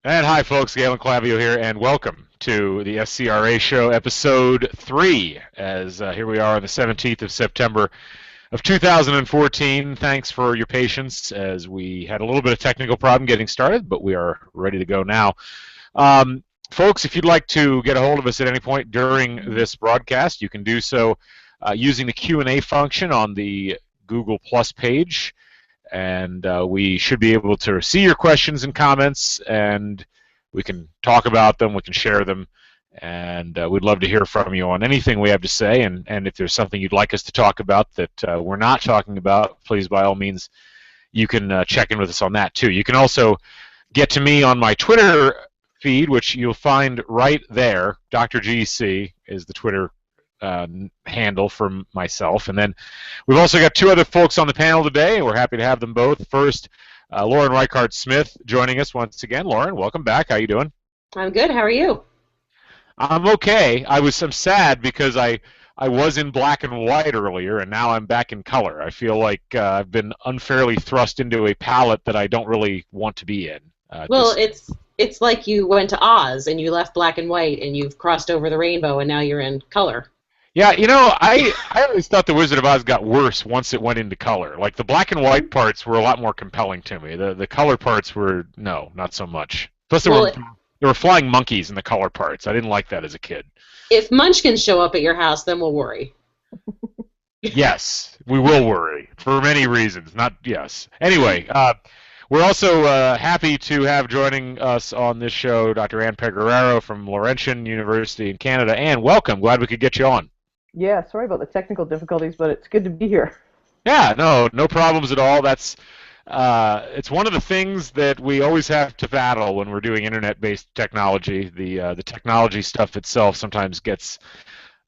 And hi, folks. Galen Clavio here, and welcome to the SCRA Show, Episode 3. As here we are on the 17th of September of 2014. Thanks for your patience as we had a little bit of technical problem getting started, but we are ready to go now. Folks, if you'd like to get a hold of us at any point during this broadcast, you can do so using the Q&A function on the Google Plus page. And we should be able to see your questions and comments, and we can talk about them, we can share them, and we'd love to hear from you on anything we have to say, and if there's something you'd like us to talk about that we're not talking about, please, by all means, you can check in with us on that, too. You can also get to me on my Twitter feed, which you'll find right there. Dr. GC is the Twitter handle for myself, and then we've also got two other folks on the panel today, and we're happy to have them both. First, Lauren Reichard-Smith joining us once again. Lauren, welcome back. How you doing? I'm good. How are you? I'm okay. I'm sad because I was in black and white earlier, and now I'm back in color. I feel like I've been unfairly thrust into a palette that I don't really want to be in. Well, it's like you went to Oz and you left black and white and you've crossed over the rainbow and now you're in color. Yeah, you know, I always thought The Wizard of Oz got worse once it went into color. Like, the black and white parts were a lot more compelling to me. The color parts were, no, not so much. Plus, there were flying monkeys in the color parts. I didn't like that as a kid. If Munchkins show up at your house, then we'll worry. Yes, we will worry, for many reasons. Yes. Anyway, we're also happy to have joining us on this show Dr. Ann Pegueraro from Laurentian University in Canada. Ann, welcome. Glad we could get you on. Yeah, sorry about the technical difficulties, but it's good to be here. Yeah, no problems at all. That's it's one of the things that we always have to battle when we're doing internet-based technology. The technology stuff itself sometimes gets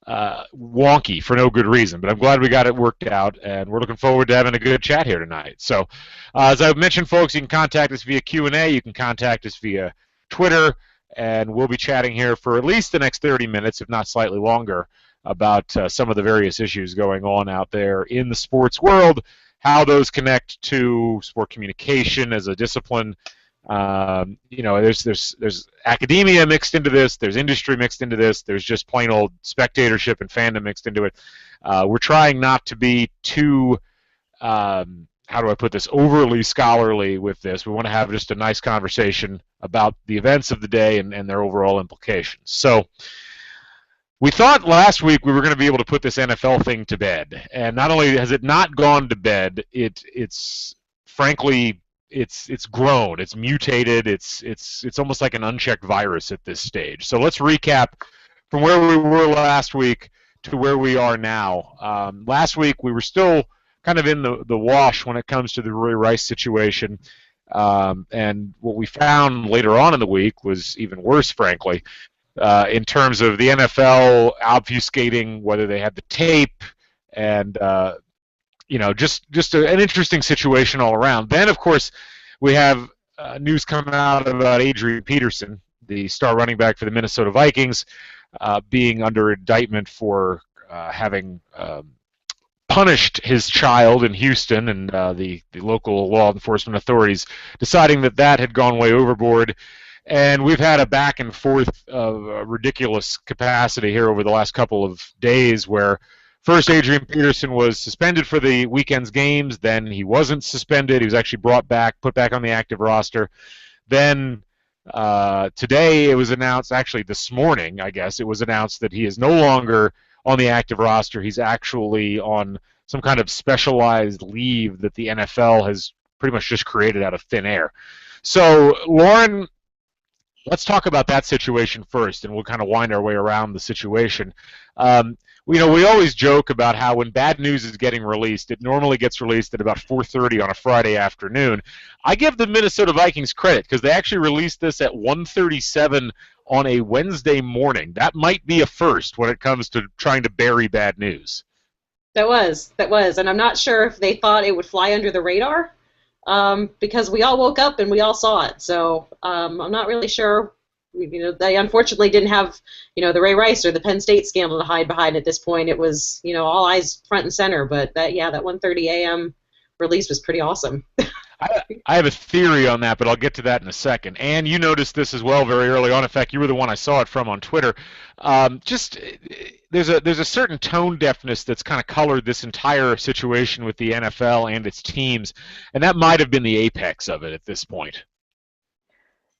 wonky for no good reason, but I'm glad we got it worked out, and we're looking forward to having a good chat here tonight. So, as I mentioned, folks, you can contact us via Q&A. You can contact us via Twitter, and we'll be chatting here for at least the next 30 minutes, if not slightly longer, about some of the various issues going on out there in the sports world, how those connect to sport communication as a discipline. You know, there's academia mixed into this, there's industry mixed into this, there's just plain old spectatorship and fandom mixed into it. We're trying not to be too, how do I put this, overly scholarly with this. We want to have just a nice conversation about the events of the day and their overall implications. So, we thought last week we were going to be able to put this NFL thing to bed, and not only has it not gone to bed, it's frankly it's grown, it's mutated, it's almost like an unchecked virus at this stage. So let's recap from where we were last week to where we are now. Last week we were still kind of in the wash when it comes to the Roy Rice situation, and what we found later on in the week was even worse, frankly. In terms of the NFL obfuscating whether they had the tape, and you know, just an interesting situation all around. Then, of course, we have news coming out about Adrian Peterson, the star running back for the Minnesota Vikings, being under indictment for having punished his child in Houston, and the local law enforcement authorities deciding that had gone way overboard. And we've had a back and forth of a ridiculous capacity here over the last couple of days where first Adrian Peterson was suspended for the weekend's games, then he wasn't suspended, he was actually put back on the active roster. Then today it was announced, actually this morning I guess, it was announced that he is no longer on the active roster. He's actually on some kind of specialized leave that the NFL has pretty much just created out of thin air. So, Lauren, let's talk about that situation first, and we'll kind of wind our way around the situation. We always joke about how when bad news is getting released, it normally gets released at about 4:30 on a Friday afternoon. I give the Minnesota Vikings credit because they actually released this at 1:37 on a Wednesday morning. That might be a first when it comes to trying to bury bad news. That was, and I'm not sure if they thought it would fly under the radar. Because we all woke up and we all saw it. So I'm not really sure. They unfortunately didn't have, the Ray Rice or the Penn State scandal to hide behind at this point. It was, all eyes front and center. But that 1:30 a.m. release was pretty awesome. I have a theory on that, but I'll get to that in a second. And you noticed this as well very early on. In fact, you were the one I saw it from on Twitter. There's a certain tone deafness that's kind of colored this entire situation with the NFL and its teams, and that might have been the apex of it at this point.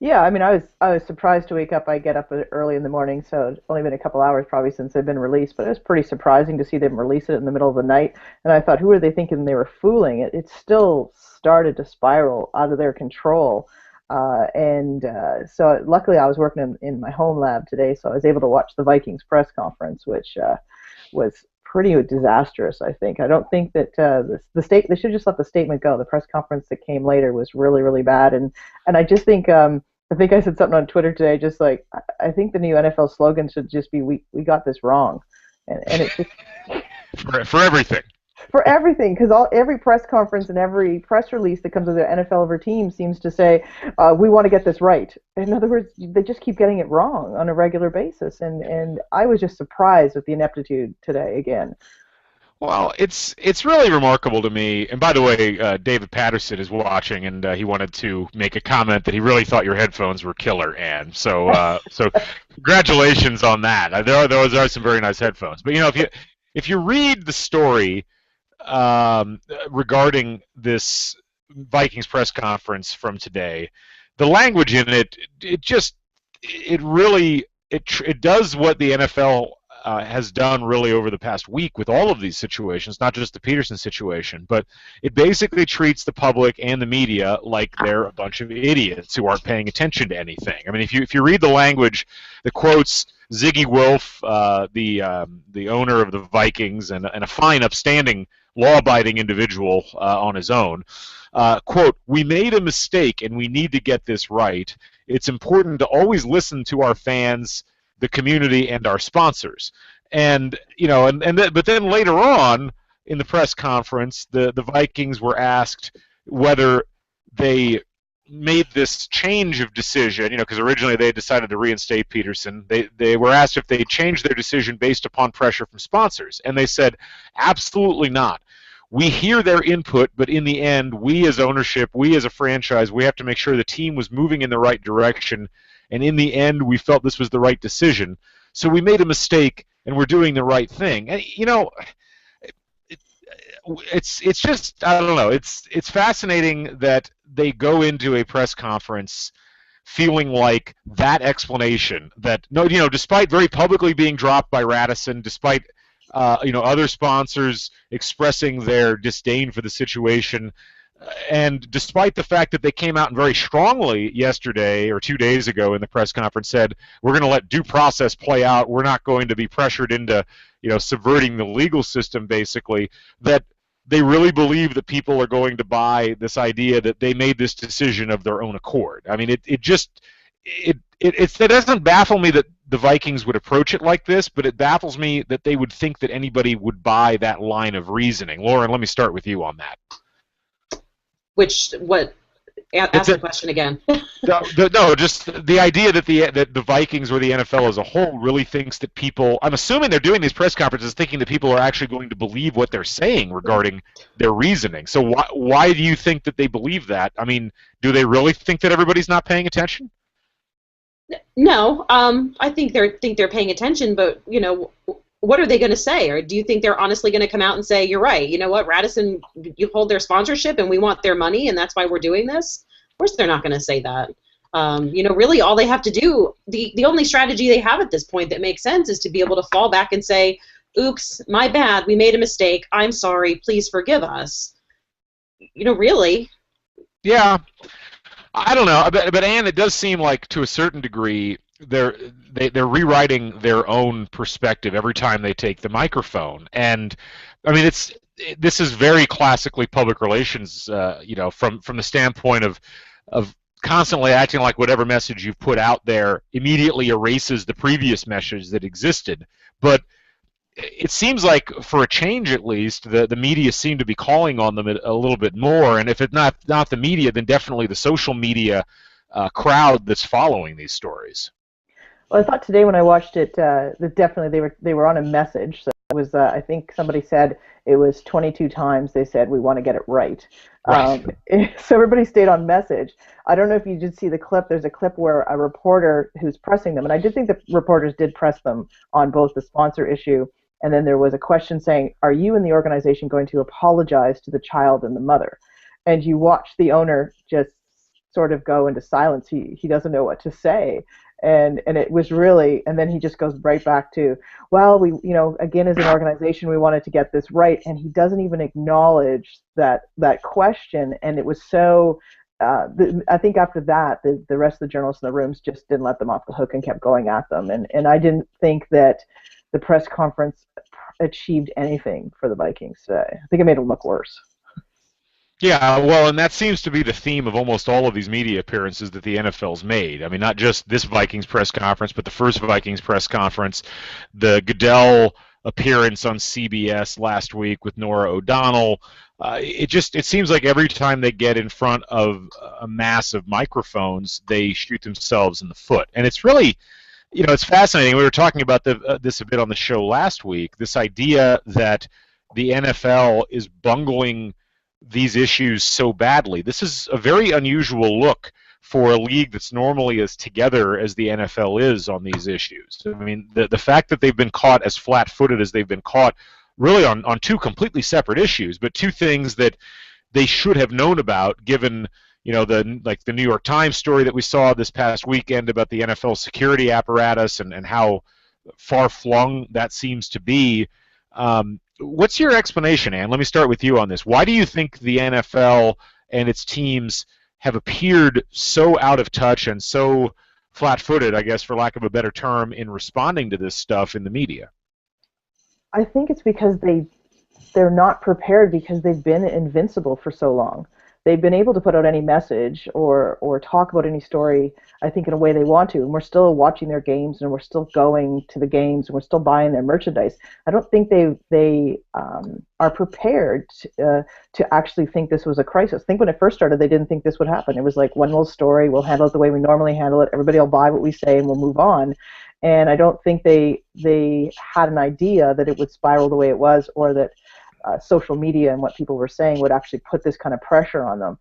Yeah, I mean, I was surprised to wake up. I get up early in the morning, so it's only been a couple hours probably since they've been released, but it was pretty surprising to see them release it in the middle of the night. And I thought, who are they thinking they were fooling? It still started to spiral out of their control. So luckily I was working in my home lab today, so I was able to watch the Vikings press conference, which was pretty disastrous, I think. I don't think that they should have just let the statement go. The press conference that came later was really, really bad, and I just think I think I said something on Twitter today, just like, I think the new NFL slogan should just be, we got this wrong. And it's just... for everything. For everything, because every press conference and every press release that comes with the NFL of our team seems to say, we want to get this right. In other words, they just keep getting it wrong on a regular basis. And I was just surprised with the ineptitude today again. Well, it's really remarkable to me. And by the way, David Patterson is watching, and he wanted to make a comment that he really thought your headphones were killer, Ann. So congratulations on that. Those are some very nice headphones. But if you read the story regarding this Vikings press conference from today, the language in it really does what the NFL has done really over the past week with all of these situations, not just the Peterson situation, but it basically treats the public and the media like they're a bunch of idiots who aren't paying attention to anything. I mean, if you read the language, the quotes Ziggy Wolf, the owner of the Vikings and a fine, upstanding, law-abiding individual on his own, quote, "We made a mistake and we need to get this right. It's important to always listen to our fans, the community, and our sponsors." And but then later on in the press conference, the Vikings were asked whether they made this change of decision, because originally they had decided to reinstate Peterson. They were asked if they changed their decision based upon pressure from sponsors, and they said, absolutely not. We hear their input, but in the end, we as ownership, we as a franchise, we have to make sure the team was moving in the right direction, and in the end, we felt this was the right decision. So we made a mistake, and we're doing the right thing. And, it's just, I don't know, it's fascinating that they go into a press conference feeling like that explanation, that despite very publicly being dropped by Radisson, despite other sponsors expressing their disdain for the situation, and despite the fact that they came out and very strongly yesterday or 2 days ago in the press conference said, we're going to let due process play out, we're not going to be pressured into subverting the legal system, basically, that they really believe that people are going to buy this idea that they made this decision of their own accord. I mean, it doesn't baffle me that the Vikings would approach it like this, but it baffles me that they would think that anybody would buy that line of reasoning. Lauren, let me start with you on that. Ask the question again. No, just the idea that the Vikings or the NFL as a whole really thinks that people, I'm assuming they're doing these press conferences thinking that people are actually going to believe what they're saying regarding their reasoning. So why do you think that they believe that? I mean, do they really think that everybody's not paying attention? No, I think they're paying attention, but what are they going to say? Or do you think they're honestly going to come out and say, you're right, you know what, Radisson, you hold their sponsorship and we want their money and that's why we're doing this? Of course they're not going to say that. Really all they have to do, the only strategy they have at this point that makes sense is to be able to fall back and say, oops, my bad, we made a mistake, I'm sorry, please forgive us. Really. Yeah. I don't know, but Ann, it does seem like to a certain degree they're rewriting their own perspective every time they take the microphone, and I mean this is very classically public relations, from the standpoint of constantly acting like whatever message you've put out there immediately erases the previous message that existed, but it seems like, for a change at least, the media seem to be calling on them a little bit more, and if it's not the media, then definitely the social media crowd that's following these stories. Well, I thought today when I watched it, that definitely they were on a message. So was, I think somebody said it was 22 times they said we want to get it right. Right. So everybody stayed on message. I don't know if you did see the clip. There's a clip where a reporter who's pressing them, and I did think the reporters did press them on both the sponsor issue, and then there was a question saying, are you and the organization going to apologize to the child and the mother? And you watch the owner just sort of go into silence. He doesn't know what to say. And it was really, and then he just goes right back to, well, we, again, as an organization, we wanted to get this right, and he doesn't even acknowledge that question. And it was so, I think after that, the rest of the journalists in the rooms just didn't let them off the hook and kept going at them. And I didn't think that the press conference achieved anything for the Vikings. I think it made them look worse. Yeah, well, and that seems to be the theme of almost all of these media appearances that the NFL's made. I mean, not just this Vikings press conference, but the first Vikings press conference, the Goodell appearance on CBS last week with Norah O'Donnell. It seems like every time they get in front of a mass of microphones, they shoot themselves in the foot. And it's really, it's fascinating. We were talking about this a bit on the show last week, this idea that the NFL is bungling these issues so badly. This is a very unusual look for a league that's normally as together as the NFL is on these issues. I mean, the fact that they've been caught as flat-footed as they've been caught really on two completely separate issues, but two things that they should have known about given, the New York Times story that we saw this past weekend about the NFL security apparatus and how far-flung that seems to be. What's your explanation, Ann? Let me start with you on this. Why do you think the NFL and its teams have appeared so out of touch and so flat-footed, I guess, for lack of a better term, in responding to this stuff in the media? I think it's because they're not prepared because they've been invincible for so long. They've been able to put out any message or talk about any story, I think, in a way they want to. And we're still watching their games, and we're still going to the games, and we're still buying their merchandise. I don't think they are prepared to actually think this was a crisis. I think when it first started, they didn't think this would happen. It was like one little story, we'll handle it the way we normally handle it, everybody will buy what we say, and we'll move on. And I don't think they had an idea that it would spiral the way it was, or that social media and what people were saying would actually put this kind of pressure on them.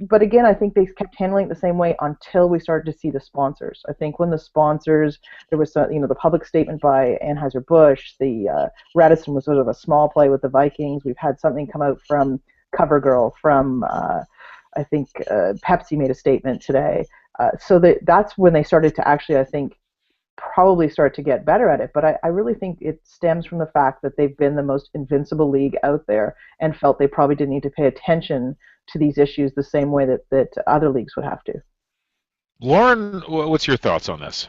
But again, I think they kept handling it the same way until we started to see the sponsors. I think when the sponsors, there was the public statement by Anheuser-Busch, the Radisson was sort of a small play with the Vikings. We've had something come out from CoverGirl, from I think Pepsi made a statement today. So that's when they started to actually, I think, probably start to get better at it, but I really think it stems from the fact that they've been the most invincible league out there and felt they probably didn't need to pay attention to these issues the same way that other leagues would have to. Lauren, what's your thoughts on this?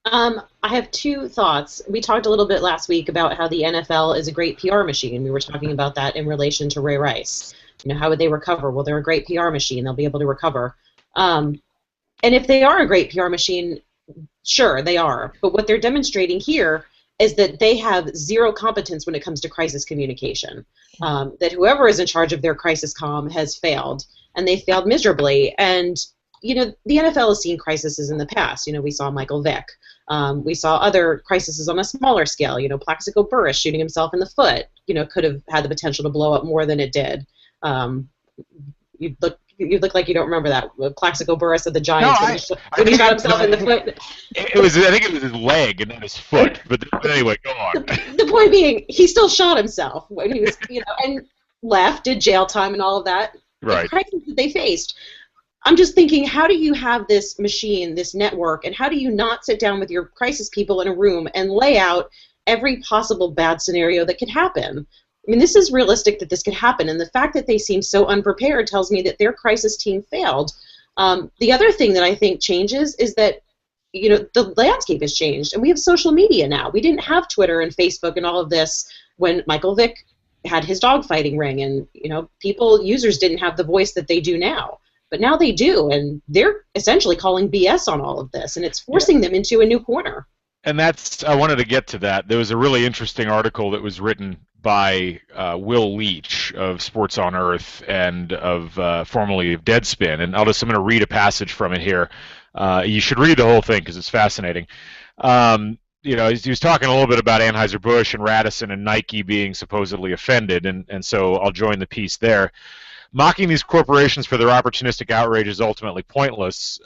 I have two thoughts. We talked a little bit last week about how the NFL is a great PR machine. We were talking about that in relation to Ray Rice. How would they recover? Well, they're a great PR machine. They'll be able to recover. And if they are a great PR machine, sure, they are. But what they're demonstrating here is that they have zero competence when it comes to crisis communication. That whoever is in charge of their crisis comm has failed, and they failed miserably. And, the NFL has seen crises in the past. We saw Michael Vick. We saw other crises on a smaller scale. Plaxico Burress shooting himself in the foot, could have had the potential to blow up more than it did. You look like you don't remember that. Plaxico Burress of the Giants when he shot himself in the foot. I think it was his leg and not his foot. But anyway, go on. The point being, he still shot himself when he was, and left, did jail time and all of that. Right. The crisis that they faced. I'm just thinking, how do you have this machine, this network, and how do you not sit down with your crisis people in a room and lay out every possible bad scenario that could happen? I mean, this is realistic that this could happen, and the fact that they seem so unprepared tells me that their crisis team failed. The other thing that I think changes is that, the landscape has changed, and we have social media now. We didn't have Twitter and Facebook and all of this when Michael Vick had his dogfighting ring, and, users didn't have the voice that they do now. But now they do, and they're essentially calling BS on all of this, and it's forcing them into a new corner. And I wanted to get to that. There was a really interesting article that was written by Will Leach of Sports on Earth and of formerly of Deadspin, and I'm going to read a passage from it here. You should read the whole thing because it's fascinating. he was talking a little bit about Anheuser-Busch and Radisson and Nike being supposedly offended, and so I'll join the piece there. Mocking these corporations for their opportunistic outrage is ultimately pointless.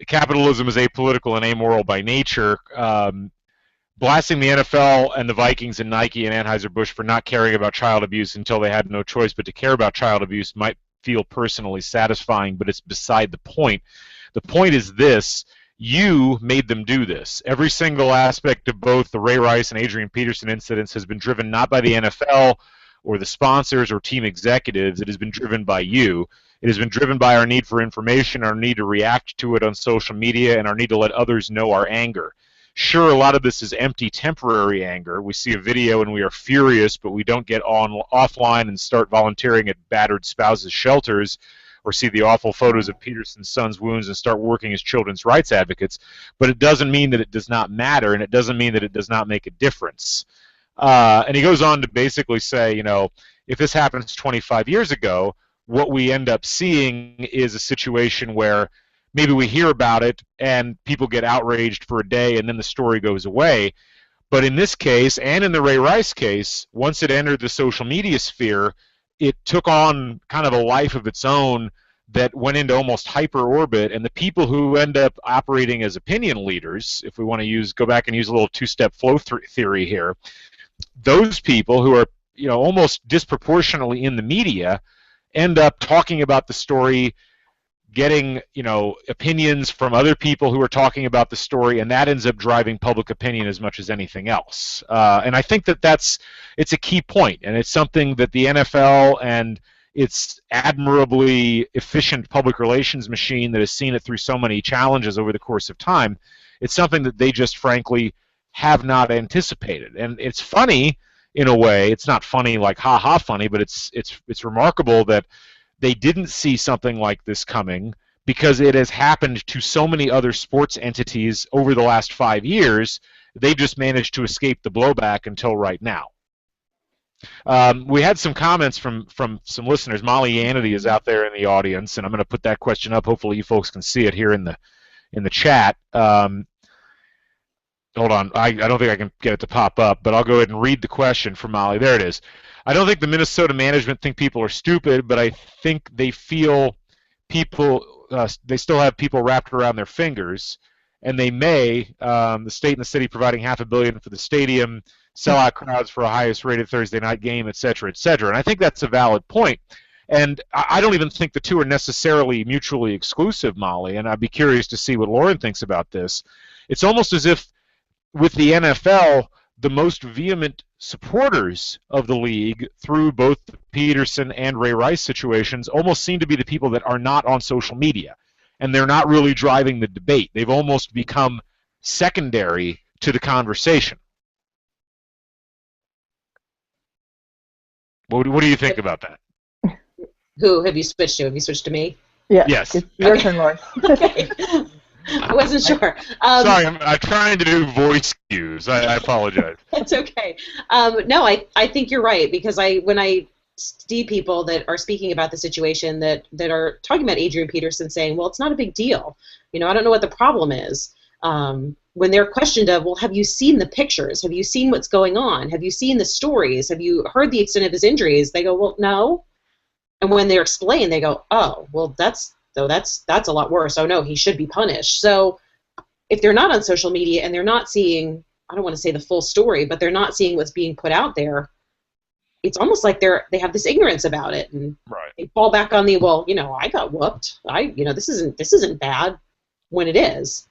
Capitalism is apolitical and amoral by nature. Blasting the NFL and the Vikings and Nike and Anheuser-Busch for not caring about child abuse until they had no choice but to care about child abuse might feel personally satisfying, but it's beside the point. The point is this: you made them do this. Every single aspect of both the Ray Rice and Adrian Peterson incidents has been driven not by the NFL or the sponsors or team executives. It has been driven by you. It has been driven by our need for information, our need to react to it on social media, and our need to let others know our anger. Sure, a lot of this is empty, temporary anger. We see a video and we are furious, but we don't get offline and start volunteering at battered spouses' shelters, or see the awful photos of Peterson's son's wounds and start working as children's rights advocates. But it doesn't mean that it does not matter, and it doesn't mean that it does not make a difference. And he goes on to basically say, if this happens 25 years ago, what we end up seeing is a situation where maybe we hear about it and people get outraged for a day and then the story goes away. But in this case, and in the Ray Rice case, once it entered the social media sphere, it took on kind of a life of its own that went into almost hyper orbit, and the people who end up operating as opinion leaders, if we want to go back and use a little two-step flow theory here, those people who are almost disproportionately in the media end up talking about the story, getting opinions from other people who are talking about the story, and that ends up driving public opinion as much as anything else. And I think it's a key point, and it's something that the NFL and its admirably efficient public relations machine that has seen it through so many challenges over the course of time, it's something that they just frankly have not anticipated. And it's funny in a way. It's not funny like ha-ha funny, but it's remarkable that they didn't see something like this coming, because it has happened to so many other sports entities over the last 5 years. They just managed to escape the blowback until right now. We had some comments from some listeners. Molly Yanity is out there in the audience, and I'm going to put that question up. Hopefully you folks can see it here in the chat. Hold on. I don't think I can get it to pop up, but I'll go ahead and read the question from Molly. There it is. I don't think the Minnesota management think people are stupid, but I think they feel they still have people wrapped around their fingers, and they may, the state and the city providing $500 million for the stadium, sell out crowds for a highest rated Thursday night game, et cetera, et cetera. And I think that's a valid point. And I don't even think the two are necessarily mutually exclusive, Molly, and I'd be curious to see what Lauren thinks about this. It's almost as if with the NFL, the most vehement supporters of the league through both the Peterson and Ray Rice situations almost seem to be the people that are not on social media, and they're not really driving the debate. They've almost become secondary to the conversation. What do you think about that? Who have you switched to? Have you switched to me? Yeah. Yes. It's your turn, Lauren. Okay. I wasn't sure. Sorry, I'm trying to do voice cues. I apologize. That's okay. No, I think you're right, because when I see people that are speaking about the situation that are talking about Adrian Peterson saying, well, it's not a big deal. I don't know what the problem is. When they're questioned of, well, have you seen the pictures? Have you seen what's going on? Have you seen the stories? Have you heard the extent of his injuries? They go, well, no. And when they're explained, they go, oh, well, that's a lot worse. Oh, no, he should be punished. So if they're not on social media and they're not seeing, I don't want to say the full story, but they're not seeing what's being put out there, it's almost like they have this ignorance about it, and right. They fall back on the, well, I got whooped. This isn't bad, when it is.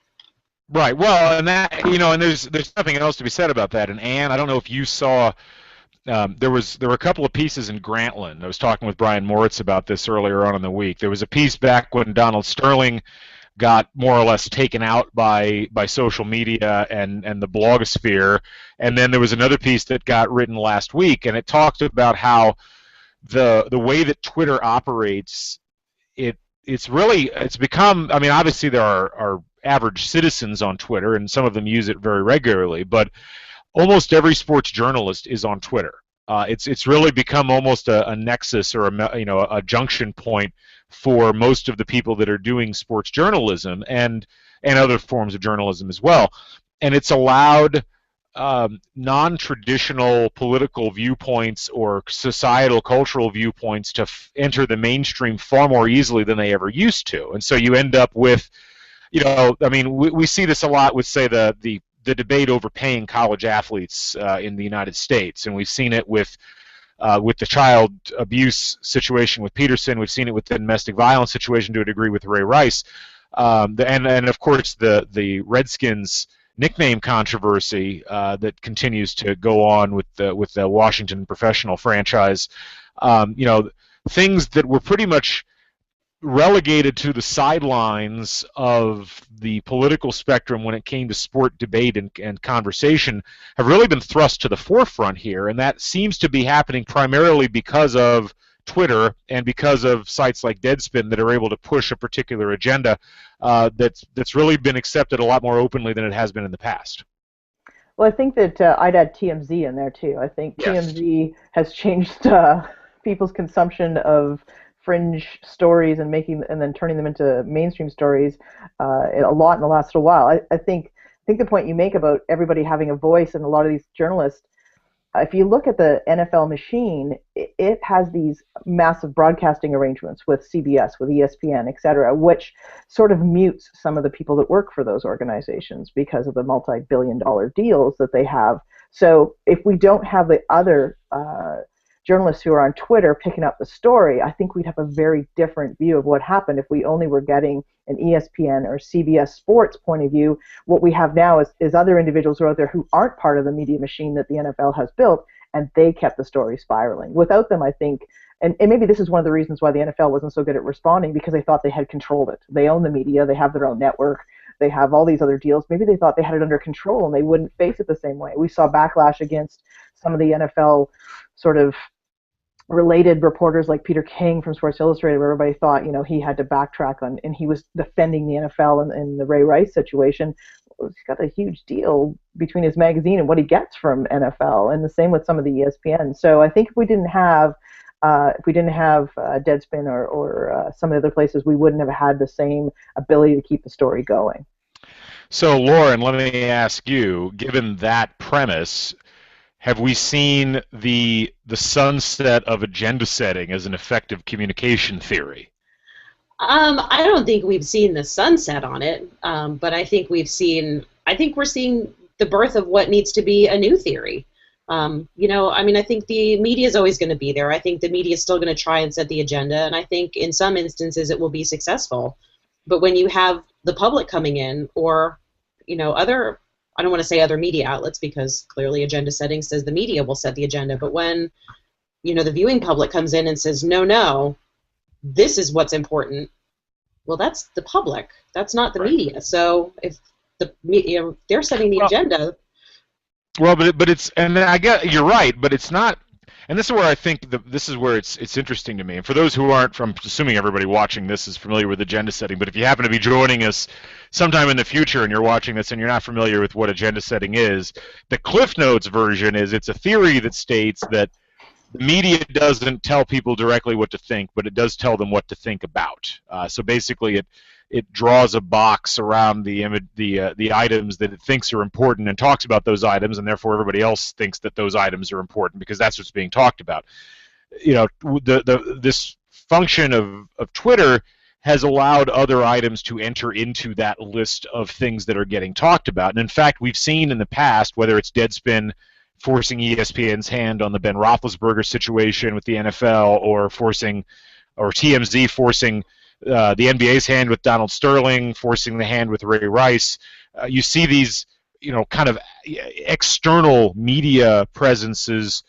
Right. Well, and that, and there's nothing else to be said about that. And Ann, I don't know if you saw, there were a couple of pieces in Grantland. I was talking with Brian Moritz about this earlier on in the week. There was a piece back when Donald Sterling got more or less taken out by social media and the blogosphere, and then there was another piece that got written last week, and it talked about how the way that Twitter operates, it's become, I mean, obviously there are average citizens on Twitter, and some of them use it very regularly, but almost every sports journalist is on Twitter. It's really become almost a nexus or a junction point for most of the people that are doing sports journalism and other forms of journalism as well. and it's allowed non-traditional political viewpoints or societal cultural viewpoints to enter the mainstream far more easily than they ever used to. And so you end up with, I mean, we see this a lot with, say, the debate over paying college athletes in the United States, and we've seen it with the child abuse situation with Peterson. We've seen it with the domestic violence situation to a degree with Ray Rice, and of course the Redskins nickname controversy that continues to go on with the Washington professional franchise. Things that were pretty much relegated to the sidelines of the political spectrum when it came to sport debate and conversation have really been thrust to the forefront here, and that seems to be happening primarily because of Twitter and because of sites like Deadspin that are able to push a particular agenda that's really been accepted a lot more openly than it has been in the past. Well, I think that I'd add TMZ in there too. I think TMZ has changed people's consumption of fringe stories and then turning them into mainstream stories a lot in the last little while. I think the point you make about everybody having a voice and a lot of these journalists, if you look at the NFL machine, it has these massive broadcasting arrangements with CBS, with ESPN, et cetera, which sort of mutes some of the people that work for those organizations because of the multi-billion-dollar deals that they have. So if we don't have the other journalists who are on Twitter picking up the story, I think we'd have a very different view of what happened if we only were getting an ESPN or CBS Sports point of view. What we have now is other individuals who are out there who aren't part of the media machine that the NFL has built, and they kept the story spiraling. Without them, I think, and maybe this is one of the reasons why the NFL wasn't so good at responding, because they thought they had controlled it. They own the media, they have their own network, they have all these other deals. Maybe they thought they had it under control and they wouldn't face it the same way. We saw backlash against some of the NFL sort of related reporters like Peter King from Sports Illustrated, where everybody thought, he had to backtrack on, and he was defending the NFL in the Ray Rice situation. He's got a huge deal between his magazine and what he gets from NFL, and the same with some of the ESPN. So I think if we didn't have Deadspin or some of the other places, we wouldn't have had the same ability to keep the story going. So, Lauren, let me ask you, given that premise, have we seen the sunset of agenda setting as an effective communication theory? I don't think we've seen the sunset on it, but I think we're seeing the birth of what needs to be a new theory. I think the media is always going to be there. I think the media is still going to try and set the agenda, and I think in some instances it will be successful. But when you have the public coming in, or other, I don't want to say other media outlets, because clearly agenda setting says the media will set the agenda, but when the viewing public comes in and says, no, this is what's important, well, that's the public, that's not the media. So if the media, they're setting the agenda. Well, but it's, and I get, you're right, but it's not. And this is where I think this is where it's interesting to me. And for those who aren't, from assuming everybody watching this is familiar with agenda setting, but if you happen to be joining us sometime in the future and you're watching this and you're not familiar with what agenda setting is, the Cliff Notes version is it's a theory that states that the media doesn't tell people directly what to think, but it does tell them what to think about. So basically, it draws a box around the items that it thinks are important and talks about those items, and therefore everybody else thinks that those items are important because that's what's being talked about. This function of Twitter has allowed other items to enter into that list of things that are getting talked about. And in fact, we've seen in the past, whether it's Deadspin forcing ESPN's hand on the Ben Roethlisberger situation with the NFL, or TMZ forcing the NBA's hand with Donald Sterling, forcing the hand with Ray Rice. You see these, kind of external media presences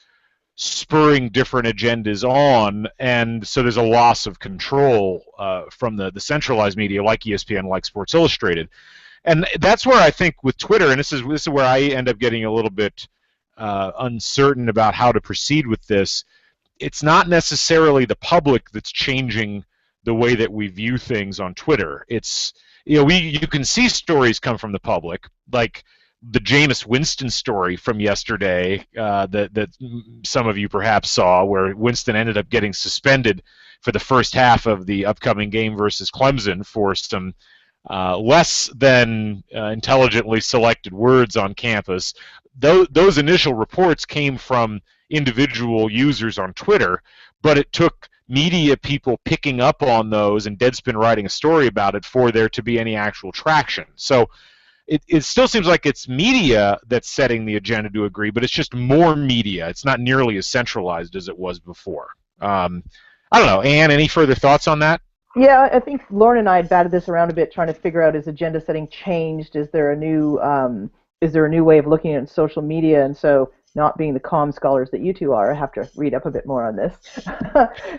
spurring different agendas on, and so there's a loss of control from the centralized media like ESPN, like Sports Illustrated. And that's where I think with Twitter, and this is where I end up getting a little bit uncertain about how to proceed with this. It's not necessarily the public that's changing the way that we view things on Twitter. It's, you can see stories come from the public, like the Jameis Winston story from yesterday that some of you perhaps saw, where Winston ended up getting suspended for the first half of the upcoming game versus Clemson for some less than intelligently selected words on campus. Those initial reports came from individual users on Twitter, but it took media people picking up on those and Deadspin writing a story about it for there to be any actual traction. So it still seems like it's media that's setting the agenda to agree, but it's just more media. It's not nearly as centralized as it was before. I don't know. Anne, any further thoughts on that? Yeah, I think Lauren and I had batted this around a bit, trying to figure out, is agenda setting changed? Is there a new way of looking at social media? And so, not being the comm scholars that you two are, I have to read up a bit more on this.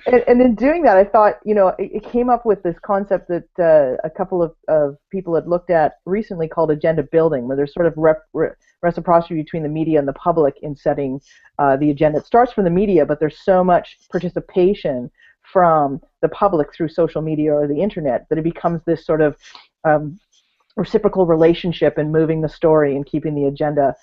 and in doing that, I thought, it came up with this concept that a couple of people had looked at recently called agenda building, where there's sort of reciprocity between the media and the public in setting the agenda. It starts from the media, but there's so much participation from the public through social media or the internet that it becomes this sort of reciprocal relationship in moving the story and keeping the agenda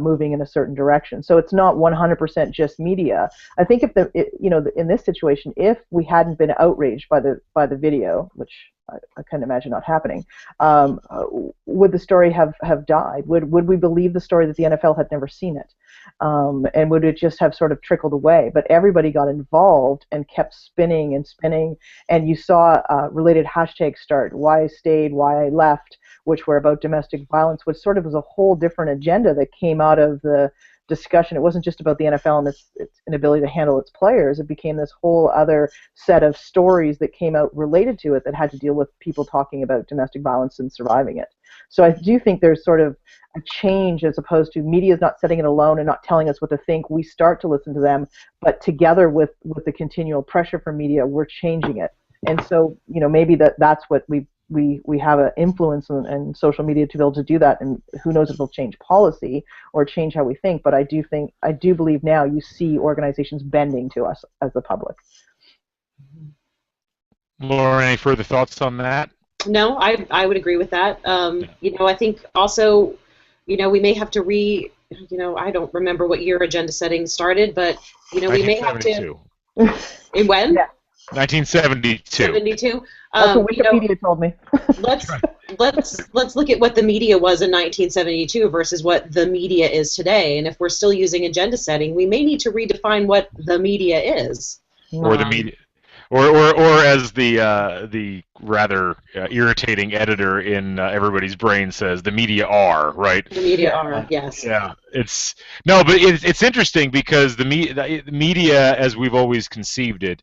moving in a certain direction. So it's not 100% just media. I think in this situation, if we hadn't been outraged by the video, which I can't imagine not happening, would the story have died? Would we believe the story that the NFL had never seen it? And would it just have sort of trickled away? But everybody got involved and kept spinning and spinning, and you saw related hashtags start, why I stayed, why I left, which were about domestic violence, which sort of was a whole different agenda that came out of the discussion. It wasn't just about the NFL and its inability to handle its players. It became this whole other set of stories that came out related to it that had to deal with people talking about domestic violence and surviving it. So I do think there's sort of a change, as opposed to media is not setting it alone and not telling us what to think. We start to listen to them, but together with the continual pressure from media, we're changing it. And so, maybe that's what we have an influence in social media to be able to do that, and who knows if it'll change policy or change how we think, but I do believe now you see organizations bending to us as the public. Laura, any further thoughts on that? No, I would agree with that. I think also, we may have to I don't remember what year agenda setting started, but, we may have to. In when? Yeah. 1972. 72. That's what Wikipedia told me. let's look at what the media was in 1972 versus what the media is today. And if we're still using agenda setting, we may need to redefine what the media is. Or the media, or as the rather irritating editor in Everybody's Brain says, the media are, right? The media are, yes. Yeah, but it's interesting because the media, as we've always conceived it,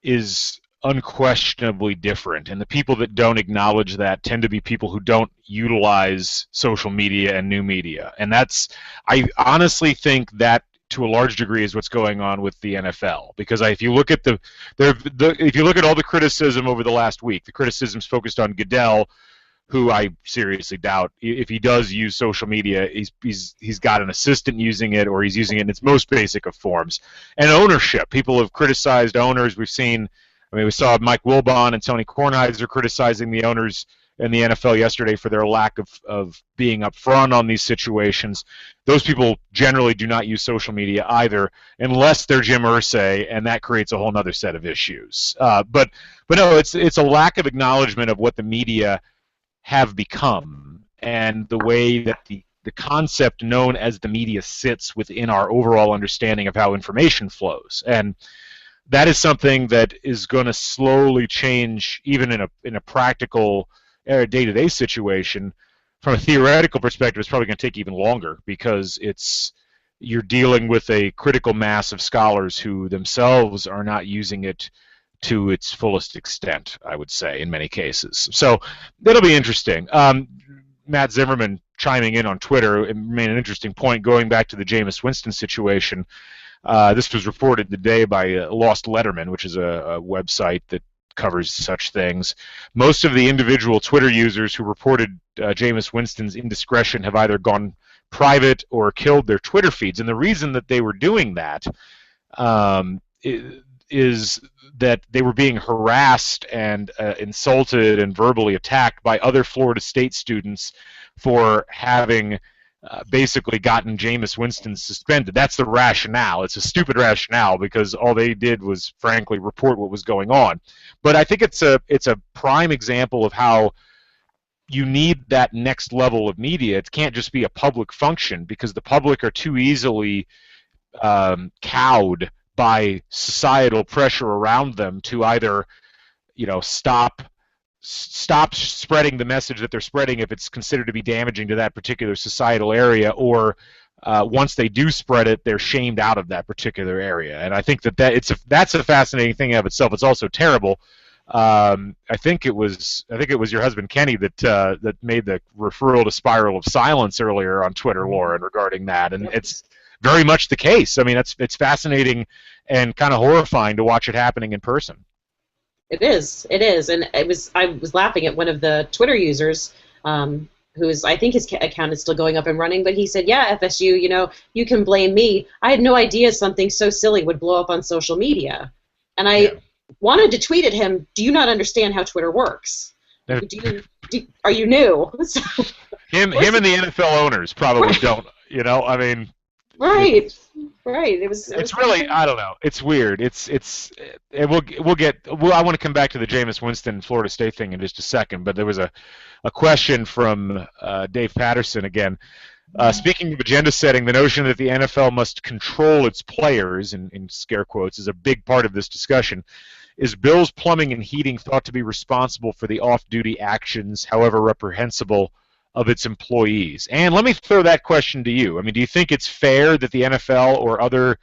is unquestionably different, and the people that don't acknowledge that tend to be people who don't utilize social media and new media, and I honestly think that to a large degree is what's going on with the NFL, because if you look at if you look at all the criticism over the last week, the criticism's focused on Goodell, who I seriously doubt if he does use social media, he's got an assistant using it, or he's using it in its most basic of forms. And ownership, people have criticized owners. We saw Mike Wilbon and Tony Kornheiser criticizing the owners in the NFL yesterday for their lack of being upfront on these situations. Those people generally do not use social media either, unless they're Jim Irsay, and that creates a whole other set of issues. But no, it's a lack of acknowledgement of what the media have become, and the way that the concept known as the media sits within our overall understanding of how information flows. And that is something that is going to slowly change, even in a practical day-to-day situation. From a theoretical perspective, it's probably going to take even longer, because you're dealing with a critical mass of scholars who themselves are not using it to its fullest extent, I would say, in many cases. So that'll be interesting. Matt Zimmerman chiming in on Twitter made an interesting point, going back to the Jameis Winston situation. This was reported today by Lost Letterman, which is a website that covers such things. Most of the individual Twitter users who reported Jameis Winston's indiscretion have either gone private or killed their Twitter feeds. And the reason that they were doing that is that they were being harassed and insulted and verbally attacked by other Florida State students for having basically gotten Jameis Winston suspended. That's the rationale. It's a stupid rationale, because all they did was, frankly, report what was going on. But I think it's a prime example of how you need that next level of media. It can't just be a public function because the public are too easily cowed by societal pressure around them to either, stop spreading the message that they're spreading if it's considered to be damaging to that particular societal area, or once they do spread it, they're shamed out of that particular area. And I think that's a fascinating thing in of itself. It's also terrible. I think it was your husband Kenny that made the referral to Spiral of Silence earlier on Twitter, Lauren, regarding that, and it's very much the case. I mean, it's fascinating and kind of horrifying to watch it happening in person. It is, and I was laughing at one of the Twitter users, who's, I think his account is still going up and running, but he said, "Yeah, FSU, you can blame me. I had no idea something so silly would blow up on social media," and I wanted to tweet at him, "Do you not understand how Twitter works? Are you new?" Him and the NFL owners probably don't. I mean. Right. It was really, I don't know. It's weird. I want to come back to the Jameis Winston Florida State thing in just a second, but there was a question from Dave Patterson again. Speaking of agenda setting, the notion that the NFL must control its players, in scare quotes, is a big part of this discussion. Is Bill's Plumbing and Heating thought to be responsible for the off-duty actions, however reprehensible, of its employees? And let me throw that question to you. I mean, do you think it's fair that the NFL or other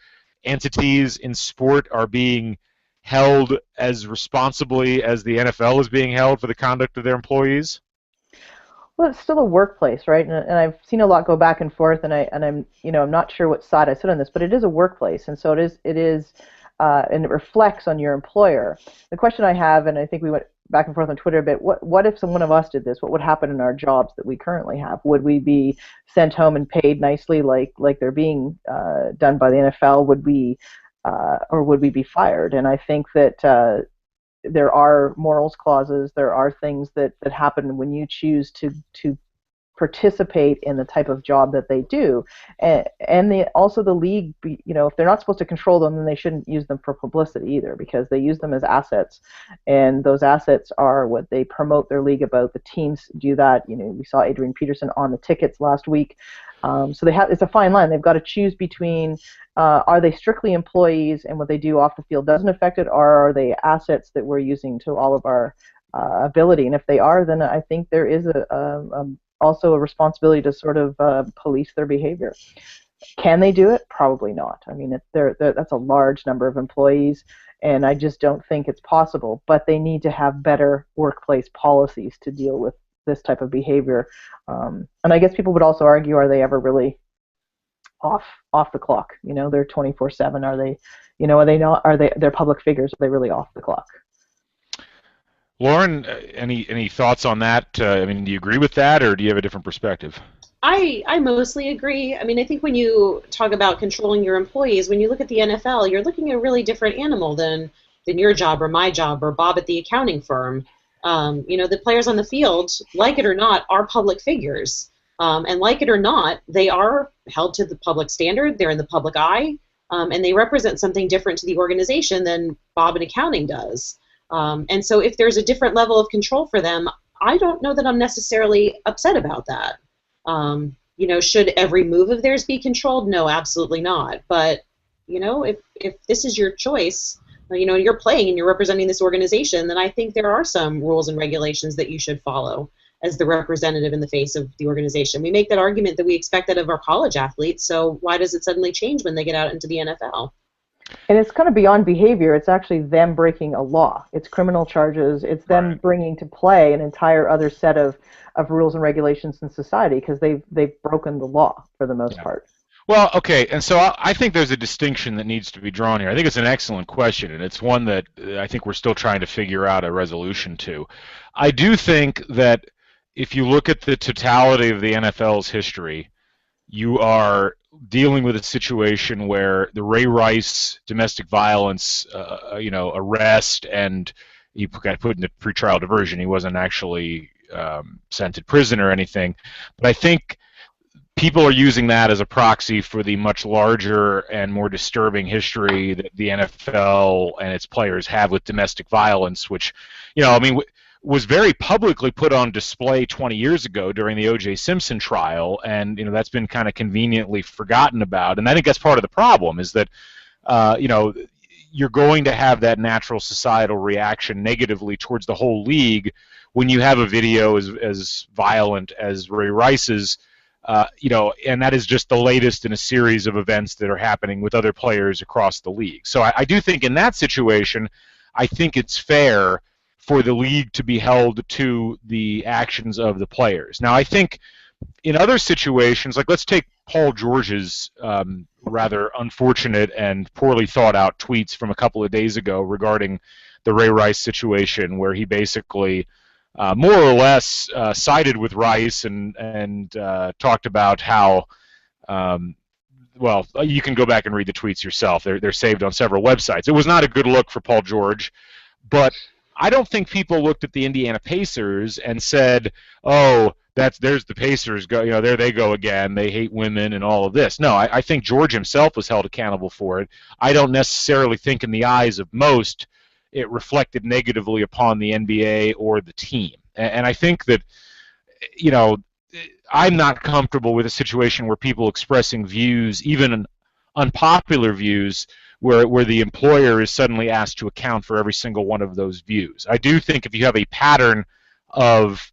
entities in sport are being held as responsibly as the NFL is being held for the conduct of their employees? Well, it's still a workplace, right? And I've seen a lot go back and forth, and I'm not sure what side I sit on this, but it is a workplace, and so it is, and it reflects on your employer. The question I have, and I think we went back and forth on Twitter a bit, what if one of us did this? What would happen in our jobs that we currently have? Would we be sent home and paid nicely like they're being done by the NFL? Or would we be fired? And I think that there are morals clauses, there are things that happen when you choose to participate in the type of job that they do, and also the league, if they're not supposed to control them, then they shouldn't use them for publicity either, because they use them as assets, and those assets are what they promote their league about. The teams do that. We saw Adrian Peterson on the tickets last week. So it's a fine line. They've got to choose between are they strictly employees and what they do off the field doesn't affect it, or are they assets that we're using to all of our ability? And if they are, then I think there is also a responsibility to sort of police their behavior. Can they do it? Probably not. I mean, that's a large number of employees, and I just don't think it's possible. But they need to have better workplace policies to deal with this type of behavior. And I guess people would also argue, are they ever really off the clock? They're 24/7. Are they? Are they not? They're public figures? Are they really off the clock? Lauren, any thoughts on that? I mean, do you agree with that, or do you have a different perspective? I mostly agree. I mean, I think when you talk about controlling your employees, when you look at the NFL, you're looking at a really different animal than your job or my job or Bob at the accounting firm. The players on the field, like it or not, are public figures. And like it or not, they are held to the public standard. They're in the public eye, and they represent something different to the organization than Bob in accounting does. And so if there's a different level of control for them, I don't know that I'm necessarily upset about that. Should every move of theirs be controlled? No, absolutely not. But, if this is your choice, you're playing and you're representing this organization, then I think there are some rules and regulations that you should follow as the representative in the face of the organization. We make that argument that we expect that of our college athletes, so why does it suddenly change when they get out into the NFL? And it's kind of beyond behavior. It's actually them breaking a law. It's criminal charges. It's them bringing to play an entire other set of rules and regulations in society, because they've broken the law for the most part. Well, okay, and so I think there's a distinction that needs to be drawn here. I think it's an excellent question, and it's one that I think we're still trying to figure out a resolution to. I do think that if you look at the totality of the NFL's history, you are dealing with a situation where the Ray Rice domestic violence, arrest, and he got put into pretrial diversion. He wasn't actually sent to prison or anything, but I think people are using that as a proxy for the much larger and more disturbing history that the NFL and its players have with domestic violence, which, was very publicly put on display 20 years ago during the O.J. Simpson trial, and that's been kind of conveniently forgotten about. And I think that's part of the problem, is that you're going to have that natural societal reaction negatively towards the whole league when you have a video as violent as Ray Rice's, and that is just the latest in a series of events that are happening with other players across the league. So I do think in that situation, I think it's fair for the league to be held to the actions of the players. Now, I think in other situations, like let's take Paul George's rather unfortunate and poorly thought out tweets from a couple of days ago regarding the Ray Rice situation, where he basically more or less sided with Rice and talked about how, well, you can go back and read the tweets yourself. They're saved on several websites. It was not a good look for Paul George, but I don't think people looked at the Indiana Pacers and said, "Oh, there's the Pacers go, there they go again. They hate women and all of this." No, I think George himself was held accountable for it. I don't necessarily think, in the eyes of most, it reflected negatively upon the NBA or the team. And I think that, I'm not comfortable with a situation where people expressing views, even unpopular views, where the employer is suddenly asked to account for every single one of those views. I do think if you have a pattern of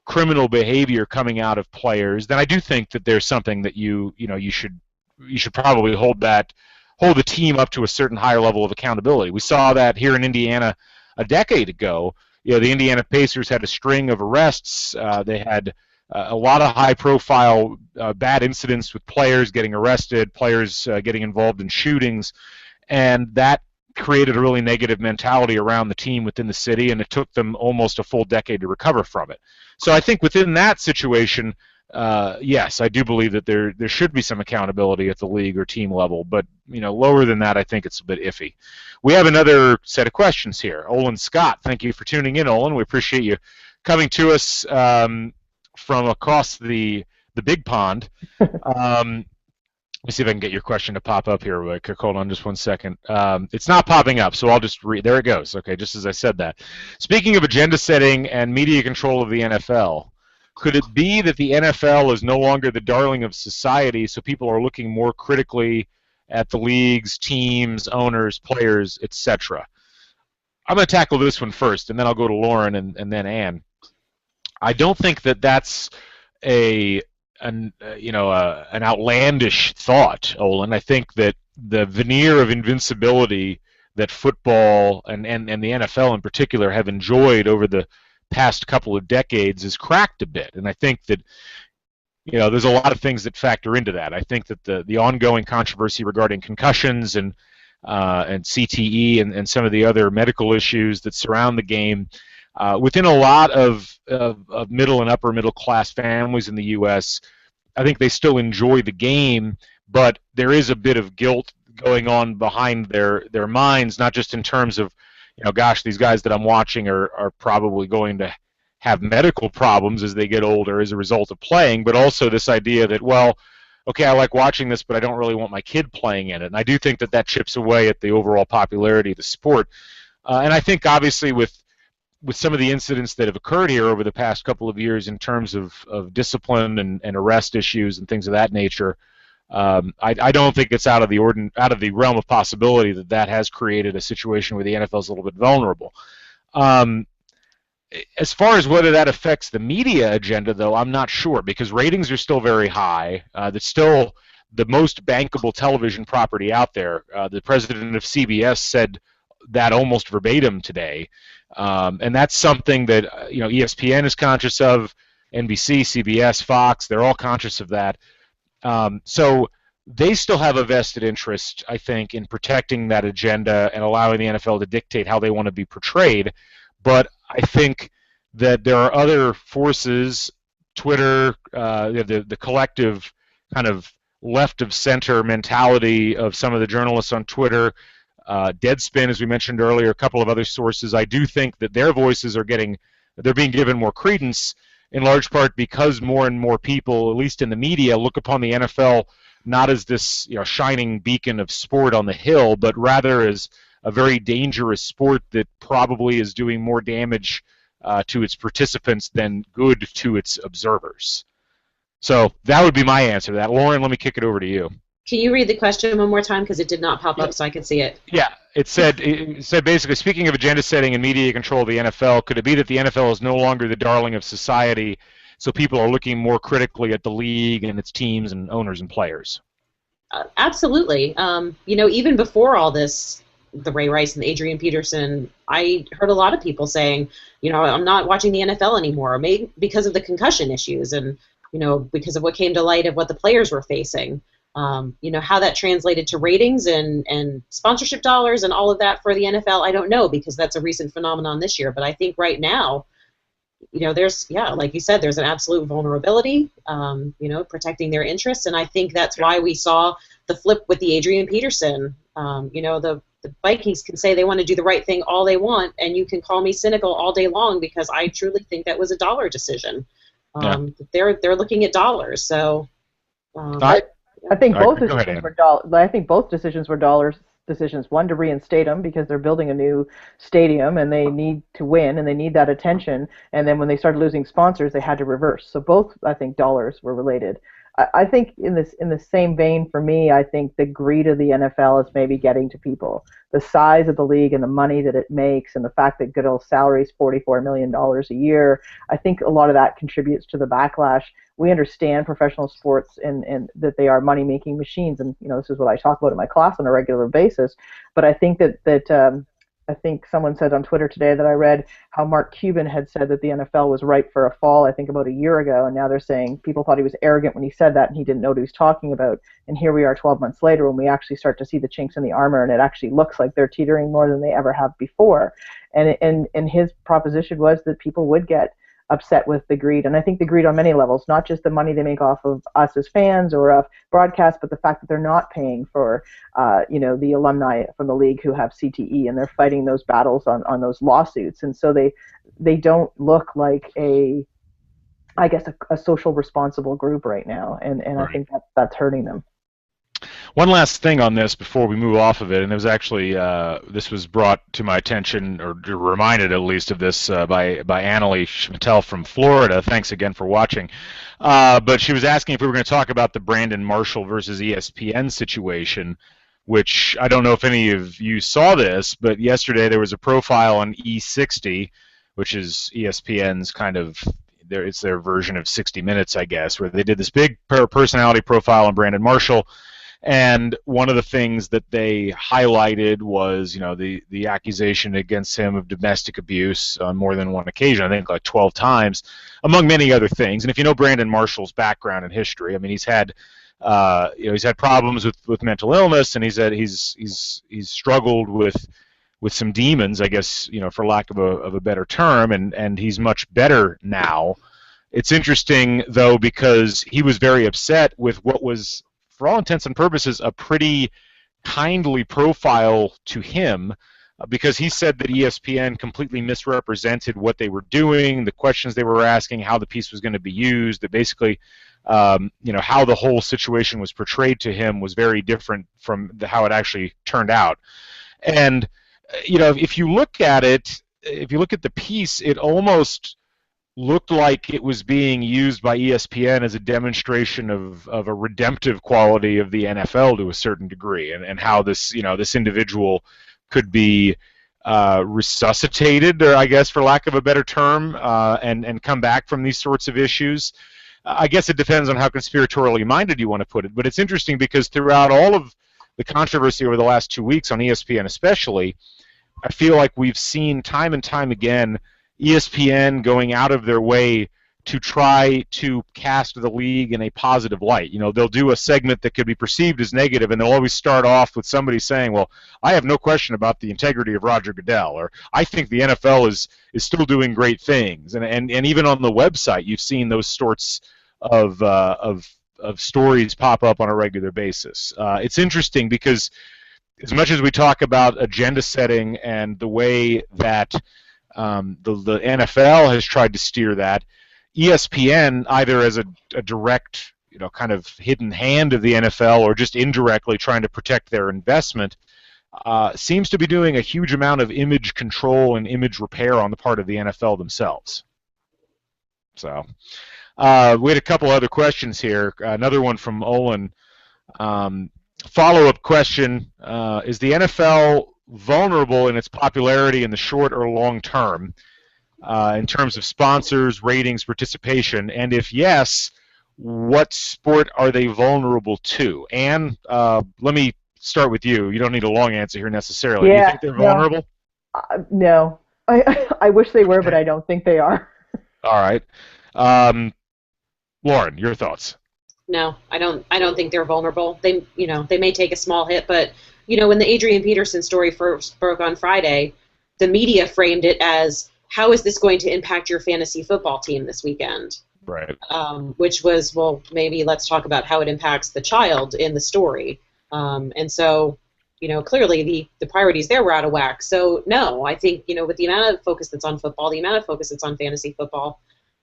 criminal behavior coming out of players, then I do think that there's something that you should probably hold the team up to a certain higher level of accountability. We saw that here in Indiana a decade ago. The Indiana Pacers had a string of arrests. They had a lot of high-profile bad incidents with players getting arrested, players getting involved in shootings, and that created a really negative mentality around the team within the city, and it took them almost a full decade to recover from it. So I think within that situation, yes, I do believe that there should be some accountability at the league or team level, but lower than that, I think it's a bit iffy. We have another set of questions here. Olin Scott, thank you for tuning in, Olin. We appreciate you coming to us from across the big pond. Let me see if I can get your question to pop up here. Hold on just one second. It's not popping up, so I'll just read. There it goes. Okay, just as I said that. Speaking of agenda setting and media control of the NFL, could it be that the NFL is no longer the darling of society, so people are looking more critically at the leagues, teams, owners, players, etc.? I'm going to tackle this one first, and then I'll go to Lauren and then Ann. I don't think that that's an outlandish thought, Olin. I think that the veneer of invincibility that football and the NFL in particular have enjoyed over the past couple of decades is cracked a bit, and I think that there's a lot of things that factor into that. I think that the ongoing controversy regarding concussions and CTE and some of the other medical issues that surround the game within a lot of middle and upper middle class families in the U.S., I think they still enjoy the game, but there is a bit of guilt going on behind their minds, not just in terms of, gosh, these guys that I'm watching are probably going to have medical problems as they get older as a result of playing, but also this idea that, well, okay, I like watching this, but I don't really want my kid playing in it. And I do think that chips away at the overall popularity of the sport. And I think, obviously, with some of the incidents that have occurred here over the past couple of years in terms of discipline and arrest issues and things of that nature, I don't think it's out of the realm of possibility that has created a situation where the NFL is a little bit vulnerable. As far as whether that affects the media agenda, though, I'm not sure, because ratings are still very high. That's still the most bankable television property out there. The president of CBS said that almost verbatim today. And that's something that ESPN is conscious of, NBC, CBS, Fox, they're all conscious of that. So they still have a vested interest, I think, in protecting that agenda and allowing the NFL to dictate how they want to be portrayed. But I think that there are other forces, Twitter, the collective kind of left-of-center mentality of some of the journalists on Twitter, Deadspin, as we mentioned earlier, a couple of other sources. I do think that their voices they're being given more credence, in large part because more and more people, at least in the media, look upon the NFL not as this shining beacon of sport on the hill, but rather as a very dangerous sport that probably is doing more damage to its participants than good to its observers. So that would be my answer to that. Lauren, let me kick it over to you. Can you read the question one more time, because it did not pop up so I could see it? Yeah, it said basically, speaking of agenda setting and media control of the NFL, could it be that the NFL is no longer the darling of society, so people are looking more critically at the league and its teams and owners and players? Absolutely. Even before all this, the Ray Rice and the Adrian Peterson, I heard a lot of people saying, I'm not watching the NFL anymore, maybe because of the concussion issues and, because of what came to light of what the players were facing. How that translated to ratings and sponsorship dollars and all of that for the NFL, I don't know, because that's a recent phenomenon this year. But I think right now, there's, like you said, there's an absolute vulnerability, protecting their interests. And I think that's why we saw the flip with the Adrian Peterson. The Vikings can say they want to do the right thing all they want, and you can call me cynical all day long, because I truly think that was a dollar decision. They're looking at dollars. So I think both decisions were both decisions were dollar decisions. One, to reinstate them because they're building a new stadium and they need to win and they need that attention. And then when they started losing sponsors, they had to reverse. So both, I think, dollars were related. I think in the same vein, for me, I think the greed of the NFL is maybe getting to people. The size of the league and the money that it makes, and the fact that Goodell's salary is $44 million a year, I think a lot of that contributes to the backlash. We understand professional sports and that they are money-making machines, and this is what I talk about in my class on a regular basis. But I think that I think someone said on Twitter today that I read how Mark Cuban had said that the NFL was ripe for a fall, I think about a year ago, and now they're saying people thought he was arrogant when he said that and he didn't know what he was talking about. And here we are 12 months later when we actually start to see the chinks in the armor, and it actually looks like they're teetering more than they ever have before. And his proposition was that people would get upset with the greed, and I think the greed on many levels, not just the money they make off of us as fans or of broadcast, but the fact that they're not paying for the alumni from the league who have CTE, and they're fighting those battles on those lawsuits, and so they don't look like a social responsible group right now, and right. I think that's hurting them. One last thing on this before we move off of it, and it was actually this was brought to my attention, or reminded at least of this by Annalie Schmittel from Florida. Thanks again for watching. But she was asking if we were going to talk about the Brandon Marshall versus ESPN situation, which I don't know if any of you saw this, but yesterday there was a profile on E60, which is ESPN's kind of it's their version of 60 Minutes, I guess, where they did this big personality profile on Brandon Marshall. And one of the things that they highlighted was, the accusation against him of domestic abuse on more than one occasion, I think like 12 times, among many other things. And if you know Brandon Marshall's background and history, I mean, he's had problems with mental illness, and he's struggled with some demons, I guess, for lack of a better term, and he's much better now. It's interesting, though, because he was very upset with what was, for all intents and purposes, a pretty kindly profile to him, because he said that ESPN completely misrepresented what they were doing, the questions they were asking, how the piece was going to be used, that basically, how the whole situation was portrayed to him was very different from how it actually turned out. And, if you look at it, if you look at the piece, it almost looked like it was being used by ESPN as a demonstration of a redemptive quality of the NFL to a certain degree, and how this this individual could be resuscitated, or I guess for lack of a better term, and come back from these sorts of issues. I guess it depends on how conspiratorially minded you want to put it, but it's interesting because throughout all of the controversy over the last 2 weeks on ESPN especially, I feel like we've seen time and time again ESPN going out of their way to try to cast the league in a positive light. They'll do a segment that could be perceived as negative, and they'll always start off with somebody saying, well, I have no question about the integrity of Roger Goodell, or I think the NFL is still doing great things. And even on the website, you've seen those sorts of stories pop up on a regular basis. It's interesting because as much as we talk about agenda setting and the way that the NFL has tried to steer that, ESPN, either as a direct, kind of hidden hand of the NFL, or just indirectly trying to protect their investment, seems to be doing a huge amount of image control and image repair on the part of the NFL themselves. So we had a couple other questions here. Another one from Olin. Follow-up question, is the NFL vulnerable in its popularity in the short or long term in terms of sponsors, ratings, participation? And if yes, what sport are they vulnerable to? Anne, let me start with you. You don't need a long answer here necessarily. Yeah, Do you think they're vulnerable? No. I wish they were, but I don't think they are. All right. Lauren, your thoughts? No, I don't think they're vulnerable. They may take a small hit, but when the Adrian Peterson story first broke on Friday, the media framed it as, how is this going to impact your fantasy football team this weekend? Right. Which was, well, maybe let's talk about how it impacts the child in the story. And so, clearly the priorities there were out of whack. So no, I think, with the amount of focus that's on football, the amount of focus that's on fantasy football,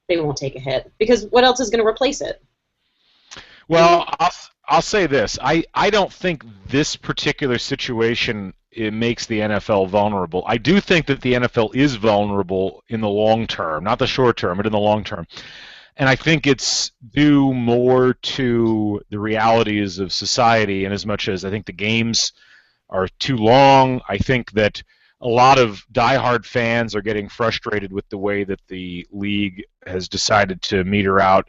they won't take a hit, because what else is going to replace it? Well, I'll say this. I don't think this particular situation, it makes the NFL vulnerable. I do think that the NFL is vulnerable in the long term, not the short term, but in the long term. And I think it's due more to the realities of society, and as much as I think the games are too long, I think that a lot of diehard fans are getting frustrated with the way that the league has decided to meter out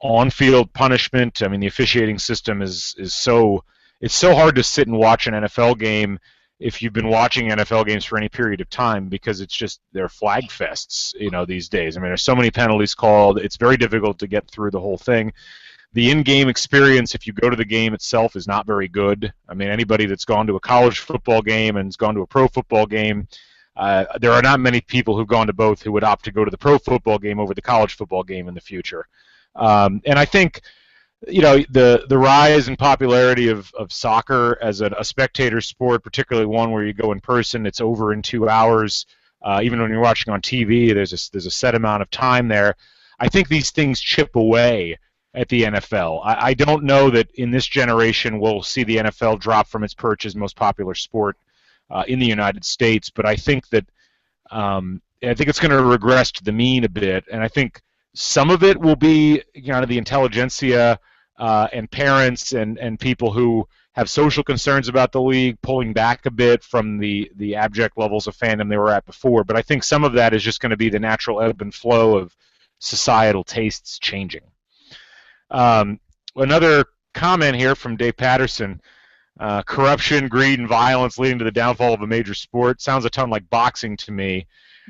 on-field punishment. I mean, the officiating system is so hard to sit and watch an NFL game if you've been watching NFL games for any period of time, because it's just, they're flag fests, these days. I mean, there's so many penalties called. It's very difficult to get through the whole thing. The in-game experience, if you go to the game itself, is not very good. I mean, anybody that's gone to a college football game and has gone to a pro football game, there are not many people who've gone to both who would opt to go to the pro football game over the college football game in the future. And I think, the rise in popularity of soccer as a spectator sport, particularly one where you go in person, it's over in 2 hours. Even when you're watching on TV, there's a set amount of time there. I think these things chip away at the NFL. I don't know that in this generation we'll see the NFL drop from its perch as most popular sport in the United States, but I think that it's going to regress to the mean a bit, and I think some of it will be the intelligentsia and parents and people who have social concerns about the league pulling back a bit from the abject levels of fandom they were at before. But I think some of that is just going to be the natural ebb and flow of societal tastes changing. Another comment here from Dave Patterson. Corruption, greed, and violence leading to the downfall of a major sport. Sounds a ton like boxing to me.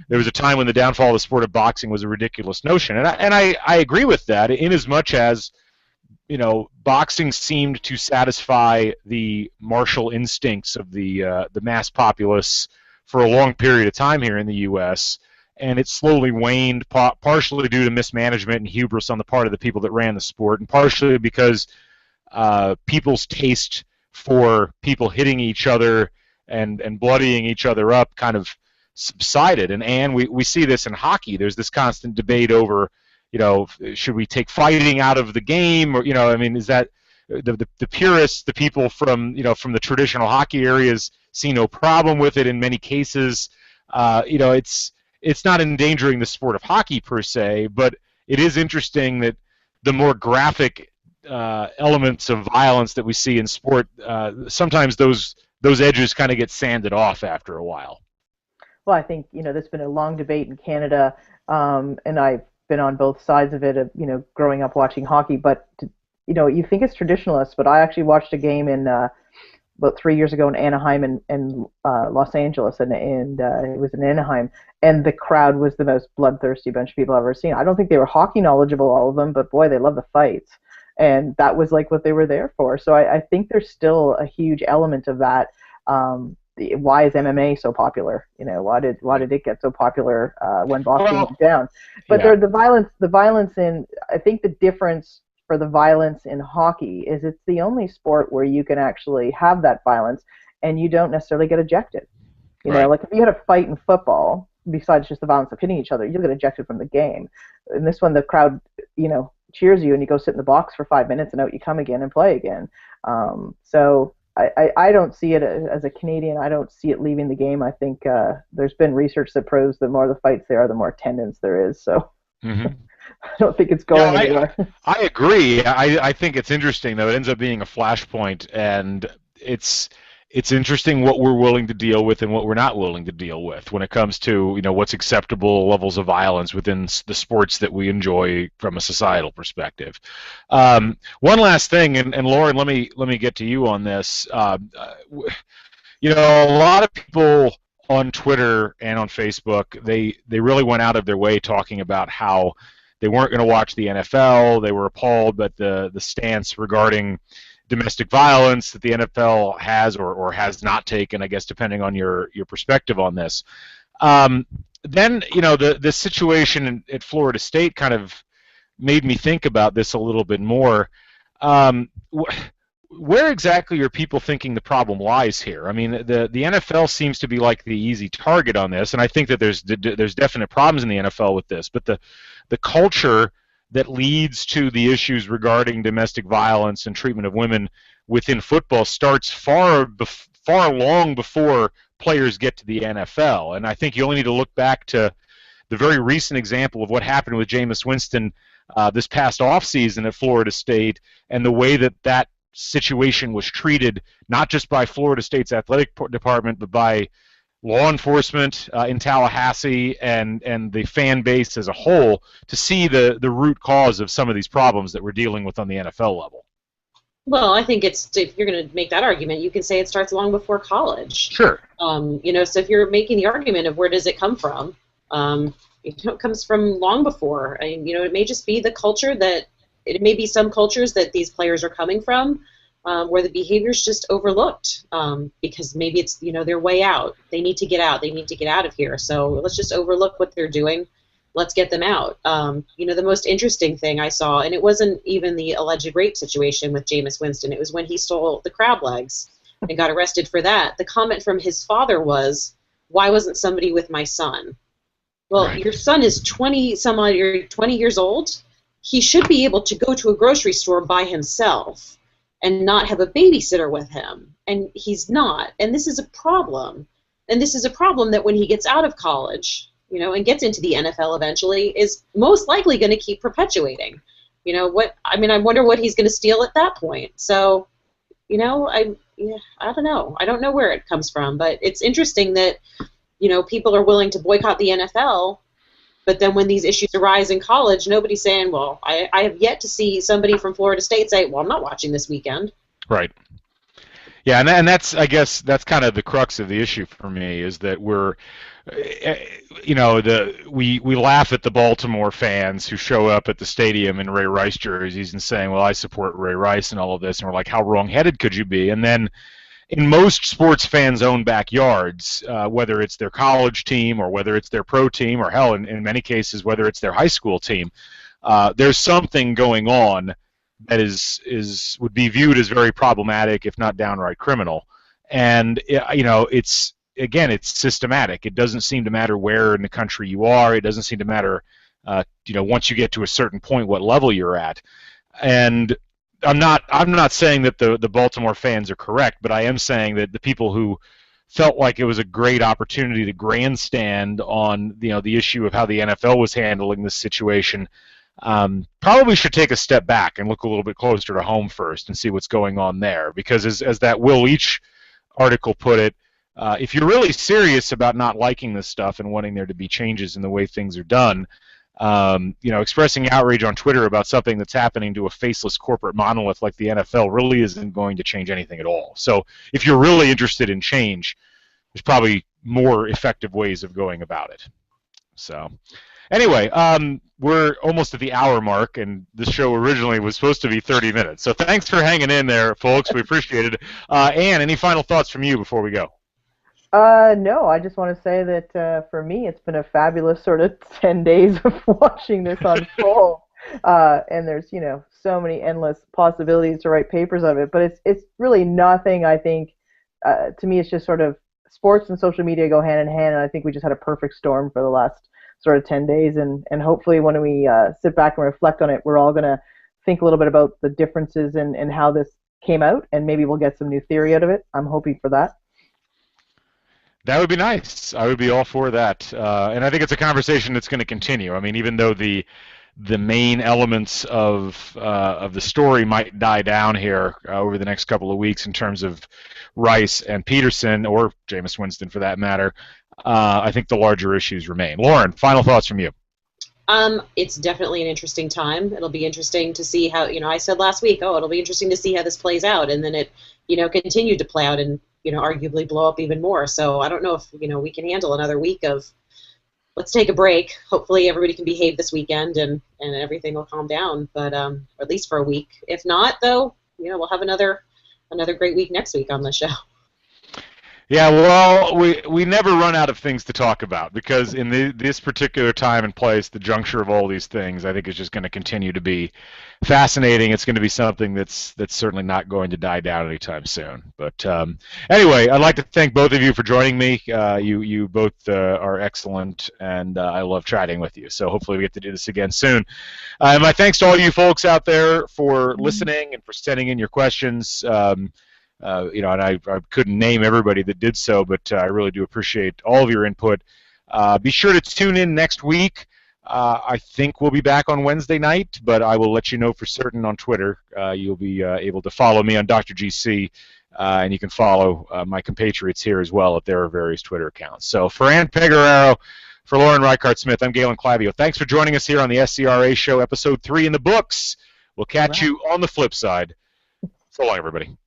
There was a time when the downfall of the sport of boxing was a ridiculous notion, and I agree with that, in as much as boxing seemed to satisfy the martial instincts of the mass populace for a long period of time here in the U.S., and it slowly waned, partially due to mismanagement and hubris on the part of the people that ran the sport, and partially because people's taste for people hitting each other and bloodying each other up kind of subsided. And we see this in hockey. There's this constant debate over, should we take fighting out of the game, or is that the purists, the people from the traditional hockey areas, see no problem with it in many cases. It's not endangering the sport of hockey per se, but it is interesting that the more graphic elements of violence that we see in sport, sometimes those edges kind of get sanded off after a while. Well, I think there's been a long debate in Canada, and I've been on both sides of it. Growing up watching hockey, but you think it's traditionalist, but I actually watched a game in about 3 years ago in Anaheim and Los Angeles, and it was in Anaheim, and the crowd was the most bloodthirsty bunch of people I've ever seen. I don't think they were hockey knowledgeable, all of them, but boy, they love the fights, and that was like what they were there for. So I think there's still a huge element of that. Why is MMA so popular? Why did it get so popular when boxing went down? But yeah. the violence in, I think the difference for the violence in hockey is it's the only sport where you can actually have that violence and you don't necessarily get ejected. Right. Like if you had a fight in football, besides just the violence of hitting each other, you'll get ejected from the game. In this one, the crowd, cheers you and you go sit in the box for 5 minutes and out you come again and play again. So I don't see it as a Canadian. I don't see it leaving the game. I think there's been research that proves the more the fights there are, the more attendance there is. So Mm-hmm. I don't think it's going anywhere. I agree. I think it's interesting, though. It ends up being a flashpoint, and it's interesting what we're willing to deal with and what we're not willing to deal with when it comes to what's acceptable levels of violence within the sports that we enjoy from a societal perspective. One last thing, and Lauren, let me get to you on this. A lot of people on Twitter and on Facebook, they really went out of their way talking about how they weren't going to watch the NFL. They were appalled at the stance regarding domestic violence that the NFL has or has not taken, I guess, depending on your perspective on this. Then, the situation at Florida State kind of made me think about this a little bit more. Where exactly are people thinking the problem lies here? I mean, the NFL seems to be like the easy target on this, and I think that there's definite problems in the NFL with this, but the culture that leads to the issues regarding domestic violence and treatment of women within football starts far long before players get to the NFL. And I think you only need to look back to the very recent example of what happened with Jameis Winston this past offseason at Florida State, and the way that situation was treated, not just by Florida State's athletic department, but by law enforcement in Tallahassee and the fan base as a whole, to see the root cause of some of these problems that we're dealing with on the NFL level. Well, I think if you're going to make that argument, you can say it starts long before college. Sure. So if you're making the argument of where does it come from, it comes from long before. It may just be the culture it may be some cultures that these players are coming from, where the behavior is just overlooked because maybe it's their way out. They need to get out. They need to get out of here. So let's just overlook what they're doing. Let's get them out. The most interesting thing I saw, and it wasn't even the alleged rape situation with Jameis Winston. It was when he stole the crab legs and got arrested for that. The comment from his father was, "Why wasn't somebody with my son?" Well, Right. Your son is 20 years old. He should be able to go to a grocery store by himself and not have a babysitter with him. And he's not. And this is a problem. And this is a problem that when he gets out of college, and gets into the NFL eventually, is most likely going to keep perpetuating. I wonder what he's going to steal at that point. So, I don't know. I don't know where it comes from, but it's interesting that, people are willing to boycott the NFL. But then when these issues arise in college, nobody's saying, well, I have yet to see somebody from Florida State say, well, I'm not watching this weekend. Right. Yeah, and that's, I guess, that's kind of the crux of the issue for me, is that we're, we laugh at the Baltimore fans who show up at the stadium in Ray Rice jerseys and saying, well, I support Ray Rice and all of this, and we're like, how wrong-headed could you be? And then in most sports fans' own backyards, whether it's their college team or whether it's their pro team, or hell, in many cases, whether it's their high school team, there's something going on that would be viewed as very problematic, if not downright criminal. And it's systematic. It doesn't seem to matter where in the country you are. It doesn't seem to matter, once you get to a certain point, what level you're at. And I'm not saying that the Baltimore fans are correct, but I am saying that the people who felt like it was a great opportunity to grandstand on the issue of how the NFL was handling this situation probably should take a step back and look a little bit closer to home first and see what's going on there. Because as that Will Leach article put it, if you're really serious about not liking this stuff and wanting there to be changes in the way things are done, expressing outrage on Twitter about something that's happening to a faceless corporate monolith like the NFL really isn't going to change anything at all. So if you're really interested in change, there's probably more effective ways of going about it. So anyway, we're almost at the hour mark, and this show originally was supposed to be 30 minutes. So thanks for hanging in there, folks. We appreciate it. Ann, any final thoughts from you before we go? No, I just want to say that for me, it's been a fabulous sort of 10 days of watching this unfold. And there's, so many endless possibilities to write papers of it. But it's really nothing, I think, to me, it's just sort of sports and social media go hand in hand. And I think we just had a perfect storm for the last sort of 10 days. And hopefully when we sit back and reflect on it, we're all going to think a little bit about the differences and how this came out, and maybe we'll get some new theory out of it. I'm hoping for that. That would be nice. I would be all for that. And I think it's a conversation that's going to continue. I mean, even though the main elements of the story might die down here over the next couple of weeks in terms of Rice and Peterson, or Jameis Winston for that matter, I think the larger issues remain. Lauren, final thoughts from you. It's definitely an interesting time. It'll be interesting to see how, I said last week, it'll be interesting to see how this plays out, and then it, continued to play out and, arguably blow up even more. So I don't know if, we can handle another week of let's take a break. Hopefully everybody can behave this weekend and everything will calm down, but or at least for a week. If not, though, we'll have another great week next week on the show. Yeah, well, we never run out of things to talk about because in this particular time and place, the juncture of all these things, I think is just going to continue to be fascinating. It's going to be something that's certainly not going to die down anytime soon. But anyway, I'd like to thank both of you for joining me. You both are excellent, and I love chatting with you. So hopefully we get to do this again soon. And my thanks to all you folks out there for listening and for sending in your questions. And I couldn't name everybody that did so, but I really do appreciate all of your input. Be sure to tune in next week. I think we'll be back on Wednesday night, but I will let you know for certain on Twitter. You'll be able to follow me on Dr. GC, and you can follow my compatriots here as well at their various Twitter accounts. So for Ann Peguero, for Lauren Reichart-Smith, I'm Galen Clavio. Thanks for joining us here on the SCRA Show, Episode 3 in the books. We'll catch you on the flip side. So long, everybody.